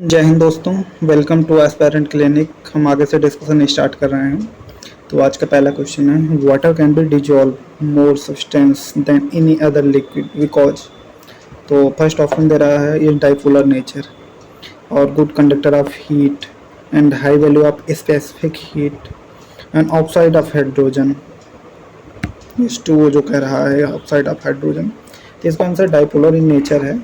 जय हिंद दोस्तों, welcome to aspirant clinic. हम आगे से डिस्कशन स्टार्ट कर रहे हैं। तो आज का पहला क्वेश्चन है, water can be dissolve more substance than any other liquid because. तो फर्स्ट ऑप्शन दे रहा है इज डाइपोलर नेचर और good conductor of heat and high value of specific heat and oxide of hydrogen. इस टू जो कह रहा है ऑक्साइड ऑफ हाइड्रोजन, तो इसका आंसर डाइपोलर इन नेचर है।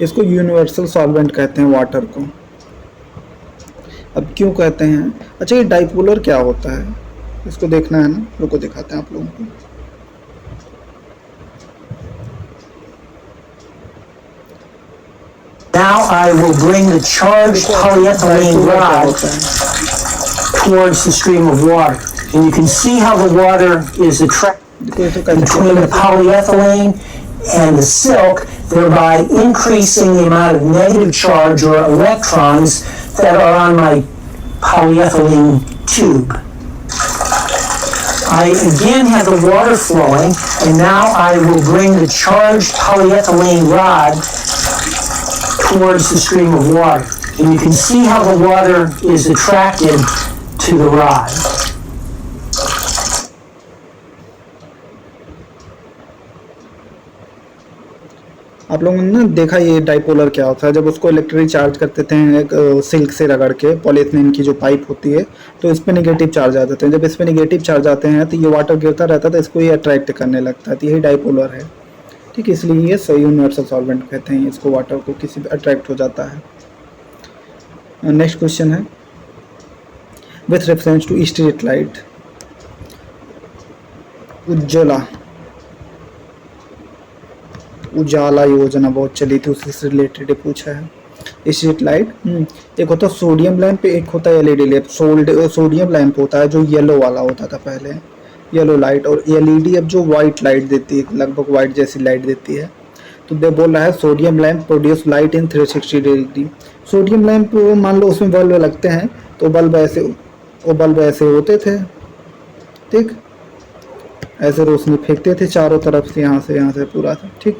इसको यूनिवर्सल सॉल्वेंट कहते हैं वाटर को। अब क्यों कहते हैं? अच्छा, ये डाइपोलर क्या होता है इसको देखना है ना, रुको दिखाते हैं आप लोगों को। Now I will bring the charged polyethylene rod towards the stream of water. And you can see how the water is attracted between the polyethylene and the silk, thereby increasing the amount of negative charge or electrons that are on my polyethylene tube. I again have the water flowing, and now I will bring the charged polyethylene rod towards the stream of water. And you can see how the water is attracted to the rod. आप लोगों ने देखा ये dipolar क्या होता है। जब उसको इलेक्ट्रिक चार्ज करते थे एक सिल्क से रगड़ के, पॉलीथिलीन की जो पाइप होती है, तो इस पे नेगेटिव चार्ज आ जाते हैं। जब इस पे नेगेटिव चार्ज आते हैं तो ये वाटर गिरता रहता है, तो इसको ये अट्रैक्ट करने लगता है। तो यही डाइपोलर है, ठीक है। इसलिए ये सही यूनिवर्सल सॉल्वेंट कहते हैं इसको, वाटर को किसी पे अट्रैक्ट हो जाता है। नेक्स्ट क्वेश्चन है, with reference to street light, Ujala योजना बहुत चली थी, उसी से रिलेटेड पूछा है। स्ट्रीट लाइट एक होता है सोडियम लैंप, एक होता है एलईडी लैंप। सोडियम लैंप होता है जो येलो वाला होता था पहले, येलो लाइट, और एलईडी अब जो वाइट लाइट देती है, लगभग वाइट जैसी लाइट देती है। तो दे बोल रहा है sodium lamp produce light in 360 degree. Sodium lamp मान लो उसमें बल्ब लगते हैं, तो बल्ब ऐसे होते थे, ठीक, ऐसे रोशनी फेंकते थे चारों तरफ से, यहाँ से पूरा था, ठीक।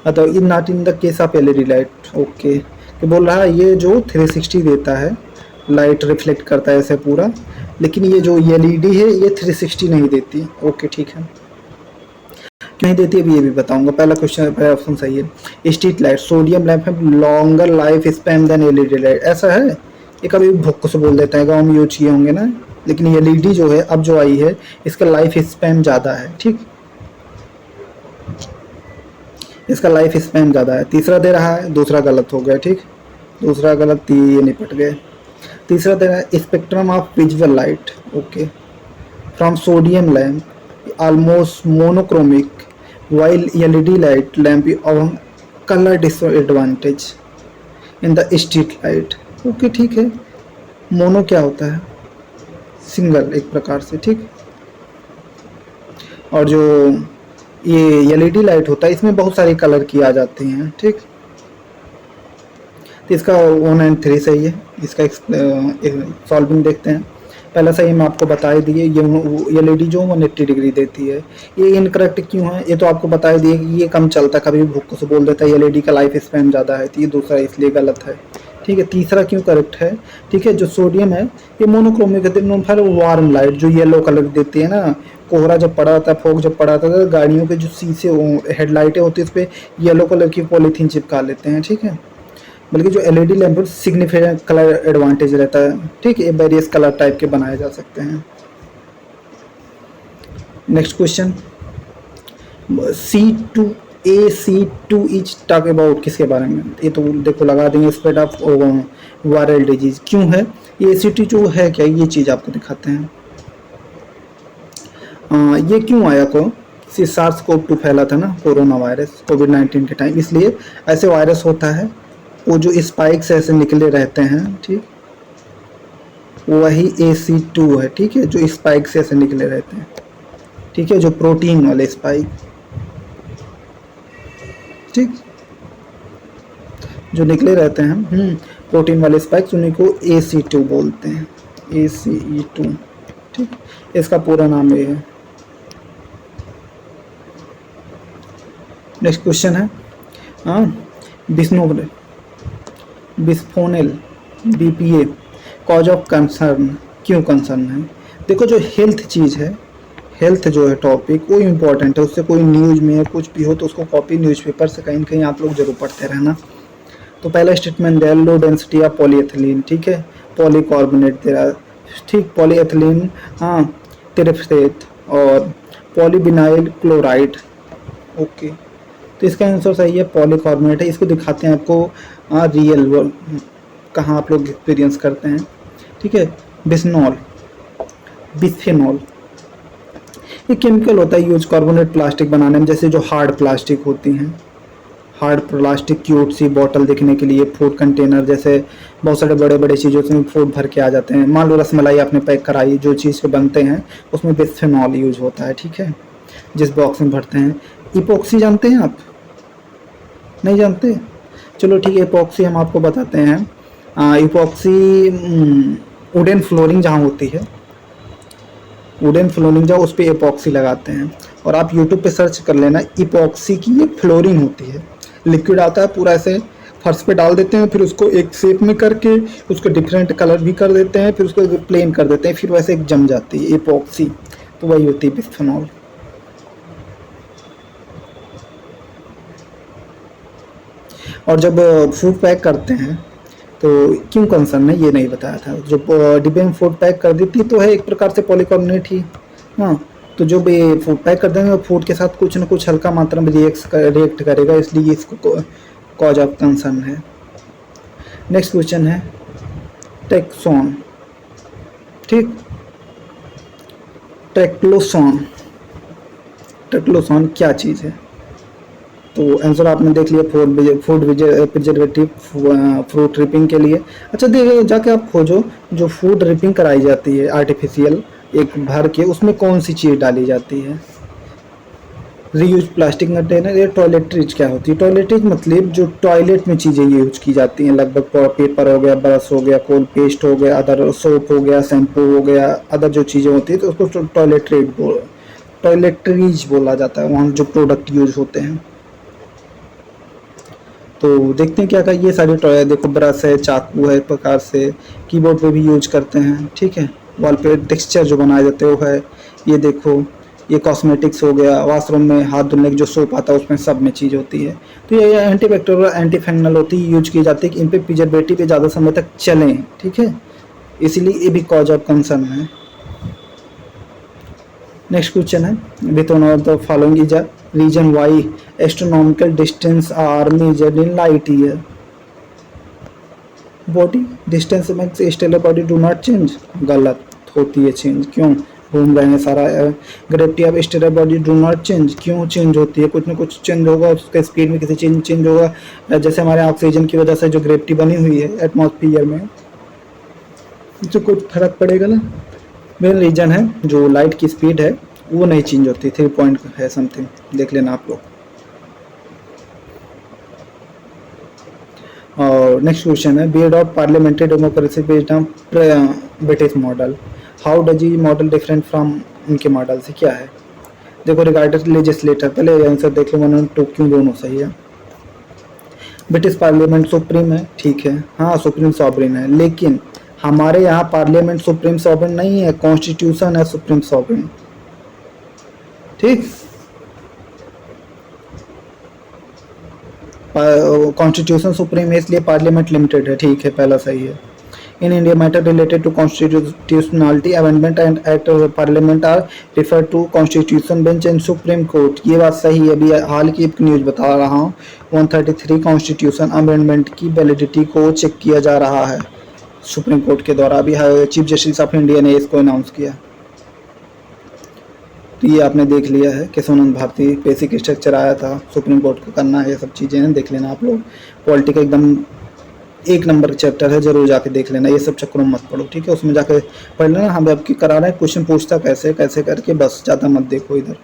तो in not in the case of LED light, okay. तो बोल रहा है ये जो 360 देता है, लाइट रिफ्लेक्ट करता है ऐसे पूरा, लेकिन ये जो एलईडी है ये 360 नहीं देती, ओके, ठीक है। क्यों नहीं देती अभी ये भी बताऊंगा। पहला क्वेश्चन, पहला ऑप्शन सही है। स्ट्रीट लाइट सोडियम लैंप है longer life span than LED light, ऐसा है। ये कभी भुक्को से बोल देता है, गाँव में यूज किए होंगे ना। लेकिन एलईडी जो है अब जो आई है, इसका लाइफ स्पैन ज़्यादा है, ठीक, इसका लाइफ स्पैन ज़्यादा है। तीसरा दे रहा है, दूसरा गलत हो गया, ठीक, दूसरा गलत, ये निपट गए। तीसरा दे रहा है spectrum of visual light, okay, from sodium lamp almost monochromic while LED light lamp of colour disadvantage in the street light, okay, ठीक है। मोनो क्या होता है? सिंगल, एक प्रकार से, ठीक। और जो ये एलईडी लाइट होता है इसमें बहुत सारी कलर की आ जाती हैं, ठीक। तो इसका 1 एंड 3 सही है। इसका सॉल्विंग देखते हैं। पहला सही मैं आपको बता ही दिए, ये एलईडी जो 180 डिग्री देती है। ये इनकरेक्ट क्यों है? ये तो आपको बता ही दिए कि ये कम चलता है, कभी भी भुक्को से बोल देता है एलईडी का लाइफ स्पैन ज़्यादा है, तो ये दूसरा इसलिए गलत है, ठीक है। तीसरा क्यों करेक्ट है? ठीक है, जो सोडियम है ये मोनोक्रोमिक है, वार्म लाइट जो येलो कलर देती है ना। कोहरा जब पड़ा था, फॉग जब पड़ा था, तो गाड़ियों के जो शीशे हेडलाइटें होती है उस पर येलो कलर की पॉलीथीन चिपका लेते हैं, ठीक है। बल्कि जो LED lamp significant colour advantage रहता है, ठीक है। वेरियस कलर टाइप के बनाए जा सकते हैं। Next question, AC2 is talk about किसके बारे में? ये तो देखो लगा देंगे, स्प्रेड ऑफ वायरल डिजीज। क्यों है ये AC2 जो है, क्या ये चीज़ आपको दिखाते हैं। ये क्यों आया को SARS-CoV-2 फैला था ना, कोरोना वायरस, कोविड-19 के टाइम, इसलिए ऐसे वायरस होता है, वो जो स्पाइक्स ऐसे निकले रहते हैं, ठीक, वही AC2 है, ठीक है, जो स्पाइक्स ऐसे निकले रहते हैं, ठीक है, जो प्रोटीन वाले स्पाइक, ठीक, जो निकले रहते हैं प्रोटीन वाले स्पाइक्स, उन्हीं को AC2 बोलते हैं, ACE2, ठीक। इसका पूरा नाम ये है। नेक्स्ट क्वेश्चन है बिस्नोल, बिस्फोनेल, बीपीए कॉज ऑफ कंसर्न, क्यों कंसर्न है? देखो जो हेल्थ चीज़ है, हेल्थ जो है टॉपिक वो इम्पॉर्टेंट है, उससे कोई न्यूज़ में कुछ भी हो तो उसको कॉपी न्यूज़पेपर से कहीं न कहीं आप लोग जरूर पढ़ते रहना। तो पहला स्टेटमेंट दिया लो डेंसिटी ऑफ पॉलीएथिलीन, ठीक है, पॉलीकार्बोनेट दे रहा, ठीक, पॉलीएथिलीन, हाँ, टेरेफ्थेट और पॉलीविनाइल क्लोराइड, ओके। तो इसका आंसर सही है, पॉलीकार्बोनेट है। इसको दिखाते हैं आपको रियल वर्ल्ड कहाँ आप लोग एक्सपीरियंस करते हैं, ठीक है। बिस्नॉल, बिस्फेनॉल, ये केमिकल होता है यूज कार्बोनेट प्लास्टिक बनाने में, जैसे जो हार्ड प्लास्टिक होती हैं, हार्ड प्लास्टिक क्यूट सी बॉटल देखने के लिए, फूड कंटेनर, जैसे बहुत सारे बड़े बड़े चीज़ों में फूड भर के आ जाते हैं। मान लो रसमलाई आपने पैक कराई, जो चीज़ के बनते हैं उसमें बिस्फेनॉल यूज होता है, ठीक है, जिस बॉक्स में भरते हैं। इपोक्सी जानते हैं आप? नहीं जानते? चलो ठीक है, इपोक्सी हम आपको बताते हैं। इपोक्सी वुडन फ्लोरिंग जहाँ होती है, वुडन फ्लोरिंग जहाँ, उस पर इपोक्सी लगाते हैं। और आप यूट्यूब पे सर्च कर लेना, इपोक्सी की ये फ्लोरिंग होती है, लिक्विड आता है पूरा ऐसे फर्श पे डाल देते हैं, फिर उसको एक शेप में करके उसको डिफरेंट कलर भी कर देते हैं, फिर उसको प्लेन कर देते हैं, फिर वैसे एक जम जाती है इपोक्सी, तो वही होती है बिस्फेनॉल। और जब फूड पैक करते हैं तो क्यों कंसर्न है ये नहीं बताया था। जो डिब्बे में फूड पैक कर देती तो है एक प्रकार से पॉलीकार्बोनेट ही, हाँ। तो जो भी फूड पैक कर देंगे फूड के साथ कुछ ना कुछ हल्का मात्रा में रिएक्ट करेगा, इसलिए इसको कॉज ऑफ कंसर्न है। नेक्स्ट क्वेश्चन है टेक्सोन, ठीक, ट्रेक्लोसोन, ट्रेक्लोसोन क्या चीज़ है? तो आंसर आपने देख लिया, फूड प्रिजर्वेटिव फ्रूट रिपिंग के लिए। अच्छा देखिए, जाके आप खोजो जो फूड रिपिंग कराई जाती है आर्टिफिशियल एक भर के, उसमें कौन सी चीज़ डाली जाती है? रीयूज प्लास्टिक कंटेनर या टॉयलेटरीज क्या होती है? टॉयलेटरीज मतलब जो टॉयलेट में चीज़ें यूज की जाती हैं, लगभग पेपर हो गया, ब्रश हो गया, कोल पेस्ट हो गया, अदर सोप हो गया, शैम्पू हो गया, अदर जो चीज़ें होती है तो उसको टॉयलेटरीज बोला जाता है, वहाँ जो प्रोडक्ट यूज होते हैं। तो देखते हैं क्या क्या ये सारे टॉय, देखो ब्रश है, चाकू है, प्रकार से कीबोर्ड पे भी यूज करते हैं, ठीक है। वॉल पे टेक्सचर जो बनाए जाते हैं वो है, ये देखो, ये कॉस्मेटिक्स हो गया, वॉशरूम में हाथ धुलने की जो सोप आता है उसमें सब में चीज़ होती है। तो ये एंटीबैक्टीरियल एंटी फंगल होती है, यूज की जाती है कि इन पे प्रिजर्वेटिव पे ज़्यादा समय तक चलें, ठीक है, इसीलिए ये भी कॉज ऑफ कंसर्न है। नेक्स्ट क्वेश्चन है with one of the following is a reason why astronomical distance are measured in light year. Body distance में stellar body do not change, गलत होती है चेंज, क्यों? घूम रहे हैं सारा। Gravity of stellar body do not change, क्यों चेंज होती है? कुछ ना कुछ चेंज होगा, उसके स्पीड में किसी चेंज होगा, जैसे हमारे ऑक्सीजन की वजह से जो ग्रेविटी बनी हुई है एटमॉस्फेयर में, तो कुछ फर्क पड़ेगा ना। मेन रीजन है जो लाइट की स्पीड है वो नहीं चेंज होती, 3 पॉइंट है समथिंग, देख लेना आप लोग। और नेक्स्ट क्वेश्चन है beard of parliamentary democracy based on British model, how does E model different from उनके मॉडल से, क्या है? देखो रिगार्डेड लेजिस्लेटर, पहले आंसर देख लो, 1 और 2 क्यों दोनों सही है। ब्रिटिश पार्लियामेंट सुप्रीम है, ठीक है, हाँ सुप्रीम सॉवरेन है, लेकिन हमारे यहाँ पार्लियामेंट सुप्रीम सॉवरेन नहीं है, कॉन्स्टिट्यूशन है सुप्रीम सॉवरेन, ठीक। कॉन्स्टिट्यूशन सुप्रीम है इसलिए पार्लियामेंट लिमिटेड है, ठीक है, पहला सही है। In India matter related to constitutionality amendment and act of parliament are refer to constitution bench and supreme court, ये बात सही है। अभी हाल की एक न्यूज़ बता रहा हूँ, 133 कॉन्स्टिट्यूशन अमेंडमेंट की वैलिडिटी को चेक किया जा रहा है सुप्रीम कोर्ट के द्वारा। अभी चीफ जस्टिस ऑफ इंडिया ने इसको अनाउंस किया। तो ये आपने देख लिया है कि सोनंद भारती बेसिक स्ट्रक्चर आया था, सुप्रीम कोर्ट को करना है, ये सब चीज़ें हैं, देख लेना आप लोग। पॉलिटिकल एकदम 1 नंबर चैप्टर है, जरूर जाके देख लेना, ये सब चक्करों में मत पढ़ो, ठीक है। उसमें जाके पढ़ लेना, हम आपकी करा रहे हैं, क्वेश्चन पूछता कैसे कैसे करके, बस ज़्यादा मत देखो इधर।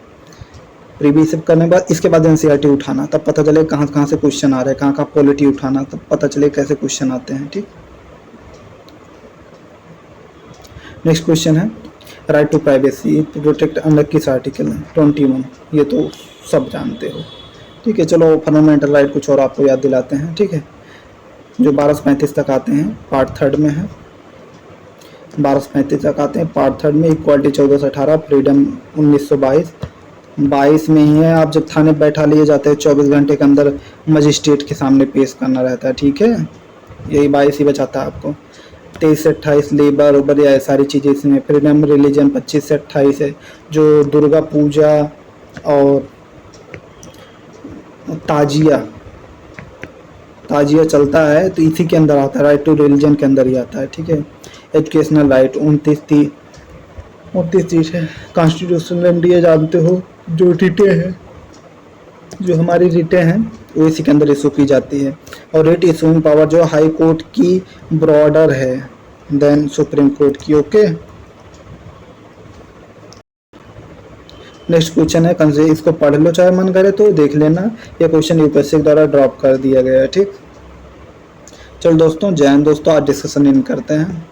प्रीवियस करने के बाद इसके बाद एनसीईआरटी उठाना, तब पता चले कहाँ कहाँ से क्वेश्चन आ रहे हैं, कहाँ कहाँ पॉलिटी उठाना, तब पता चले कैसे क्वेश्चन आते हैं, ठीक। नेक्स्ट क्वेश्चन है right to privacy protect under किस आर्टिकल है? 21, ये तो सब जानते हो। ठीक है, चलो फंडामेंटल राइट कुछ और आपको याद दिलाते हैं। ठीक है, जो 12 से 35 तक आते हैं, पार्ट थर्ड में है। 12 से 35 तक आते हैं पार्ट थर्ड में। इक्वालिटी 14 से 18, फ्रीडम 1922 22 में ही है। आप जब थाने बैठा लिए जाते हैं 24 घंटे के अंदर मजिस्ट्रेट के सामने पेश करना रहता है। ठीक है, यही 22 ही बचाता है आपको। 23 से 28 लेबर उबर या सारी चीज़ें इसमें। फ्रीडम रिलीजन 25 से 28 है, जो दुर्गा पूजा और ताजिया ताजिया चलता है तो इसी के अंदर आता है, राइट टू रिलीजन के अंदर ही आता है। ठीक है, एजुकेशनल राइट 29 चीज है। कॉन्स्टिट्यूशनल रेमेडी जानते हो, जो रिटें हैं, जो हमारी रिटें हैं वो इसी के अंदर इशू की जाती है। और रिट इशूइंग पावर जो हाई कोर्ट की ब्रॉडर है देन सुप्रीम कोर्ट की। ओके, नेक्स्ट क्वेश्चन है, इसको पढ़ लो चाहे मन करे तो देख लेना, ये क्वेश्चन यूपीएससी के द्वारा ड्रॉप कर दिया गया है। ठीक, चलो दोस्तों, जय हिंद दोस्तों, आज डिस्कशन इन करते हैं।